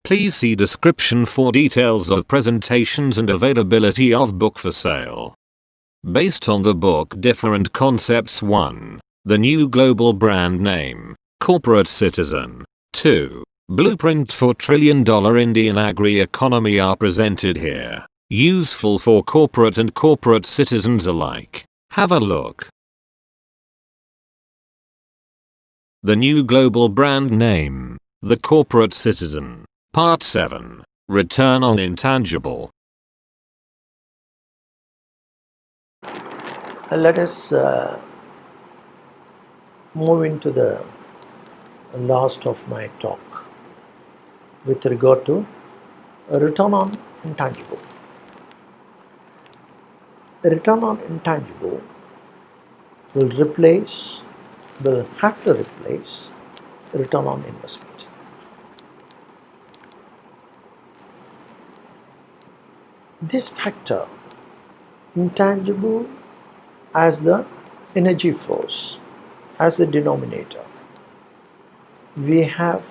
Please see description for details of presentations and availability of book for sale. Based on the book Different Concepts 1. The New Global Brand Name, Corporate Citizen. 2. Blueprint for Trillion-Dollar Indian Agri-Economy are presented here. Useful for corporate and corporate citizens alike. Have a look. The New Global Brand Name, The Corporate Citizen. Part 7. Return on Intangible. Let us move into the last of my talk with regard to a return on intangible. A return on intangible will have to replace return on investment. This factor, intangible as the energy force, as the denominator, we have,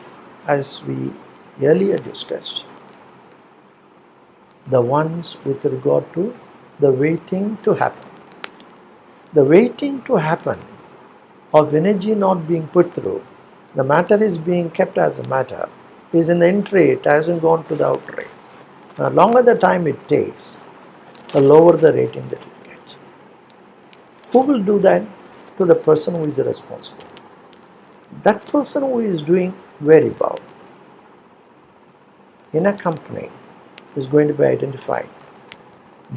as we earlier discussed, the ones with regard to the waiting to happen. The waiting to happen of energy not being put through, the matter is being kept as a matter, is in the entry, it hasn't gone to the outtray. The longer the time it takes, the lower the rating that you get. Who will do that? To the person who is responsible. That person who is doing very well in a company is going to be identified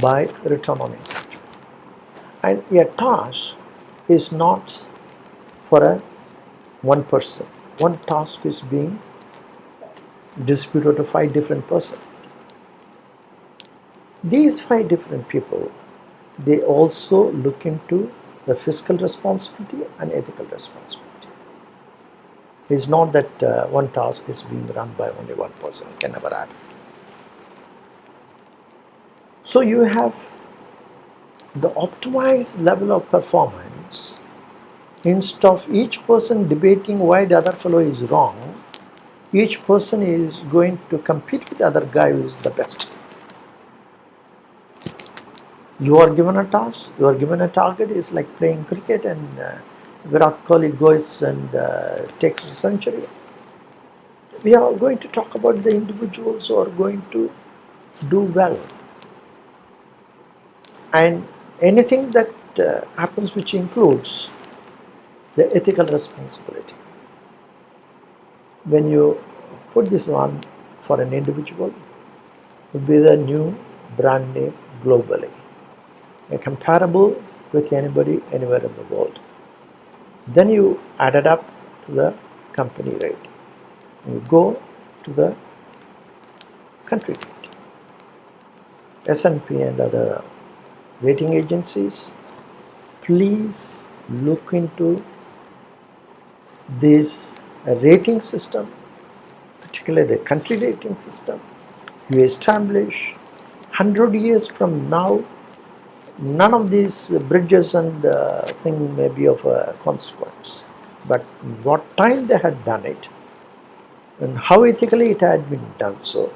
by return on intangible. And a task is not for one person. One task is being distributed to 5 different persons. These 5 different people, they also look into the fiscal responsibility and ethical responsibility. It's not that one task is being run by only one person. It can never happen. So you have the optimized level of performance. Instead of each person debating why the other fellow is wrong, each person is going to compete with the other guy who is the best. You are given a task, you are given a target. It's like playing cricket and Virat Kohli goes and takes a century. We are going to talk about the individuals who are going to do well. And anything that happens which includes the ethical responsibility. When you put this on for an individual, it will be the new brand name globally, comparable with anybody anywhere in the world. Then you add it up to the company rate. You go to the country rate. S&P and other rating agencies, please look into this rating system, particularly the country rating system. You establish 100 years from now, none of these bridges and thing may be of a consequence. But what time they had done it, and how ethically it had been done so,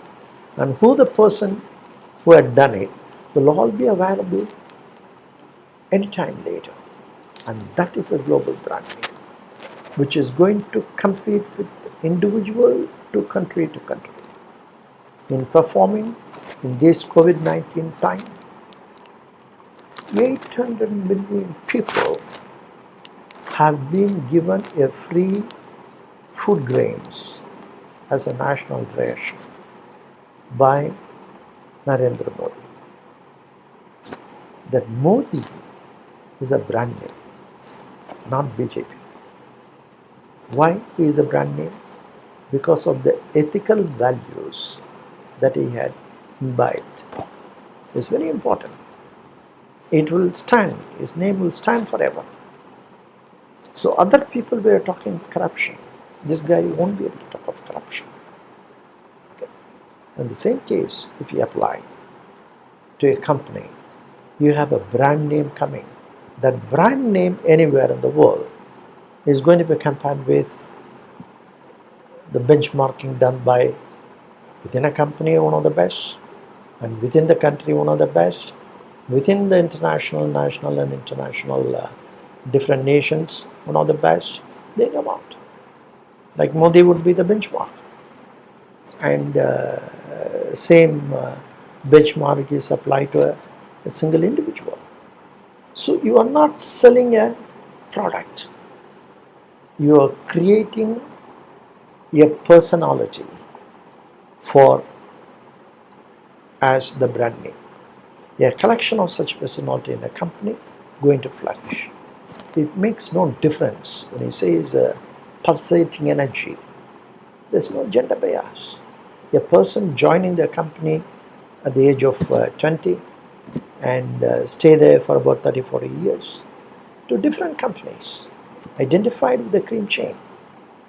and who the person who had done it, will all be available anytime later. And that is a global brand name, which is going to compete with individual to country in performing in this COVID-19 time. 800 million people have been given a free food grains as a national ration by Narendra Modi. That Modi is a brand name, not BJP. Why he is a brand name? Because of the ethical values that he had imbibed. It's very important. It will stand, his name will stand forever. So other people were talking corruption. This guy won't be able to talk of corruption. Okay. In the same case, if you apply to a company, you have a brand name coming. That brand name anywhere in the world is going to be compared with the benchmarking done by Within a company, one of the best, and within the country, one of the best. Within the international, national, and international different nations, one of the best. They come out. Like Modi would be the benchmark, and same benchmark is applied to a single individual. So you are not selling a product, you are creating a personality for as the brand name. A collection of such personality in a company going to flourish. It makes no difference when he says pulsating energy. There's no gender bias. A person joining the company at the age of 20 and stay there for about 30-40 years to different companies identified with the cream chain.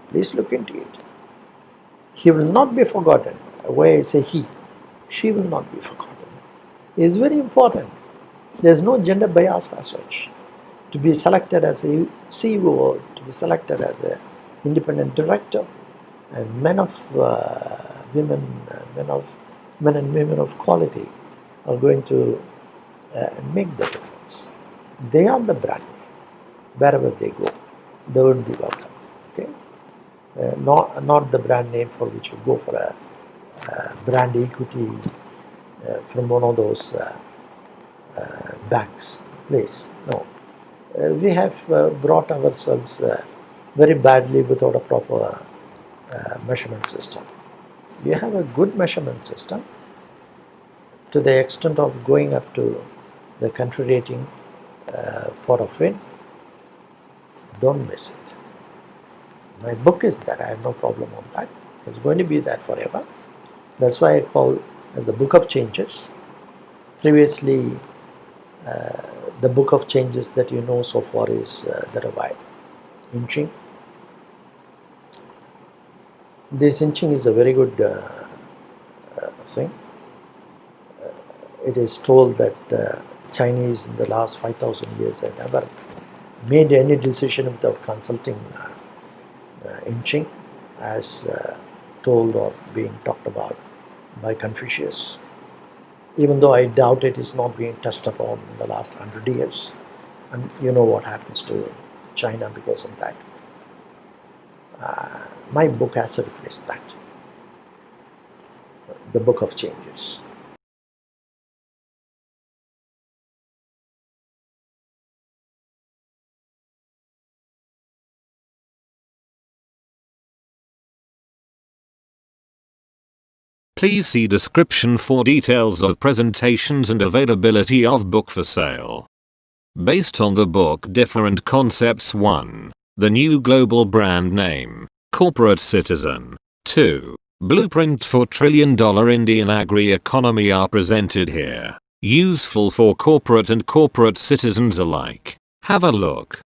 Please look into it. He will not be forgotten. Why I say he, she will not be forgotten. It is very important. There is no gender bias as such. To be selected as a CEO or to be selected as an independent director, and men and women of quality are going to make the difference. They are the brand. Wherever they go, they will be welcome. Okay, not the brand name for which you go for a brand equity from one of those banks. Please, no. We have brought ourselves very badly without a proper measurement system. You have a good measurement system to the extent of going up to the country rating for a fin. Don't miss it. My book is that. I have no problem on that. It's going to be that forever. That's why I call as the book of changes. Previously, the book of changes that you know so far is the Rabbi inching. This inching is a very good thing. It is told that Chinese in the last 5,000 years have never made any decision without consulting inching, as told or being talked about by Confucius. Even though I doubt it is not being touched upon in the last 100 years. And you know what happens to China because of that. My book has replaced that. The Book of Changes. Please see description for details of presentations and availability of book for sale. Based on the book Different Concepts 1. The New Global Brand Name, Corporate Citizen. 2. Blueprint for Trillion-Dollar Indian Agri-Economy are presented here. Useful for corporate and corporate citizens alike. Have a look.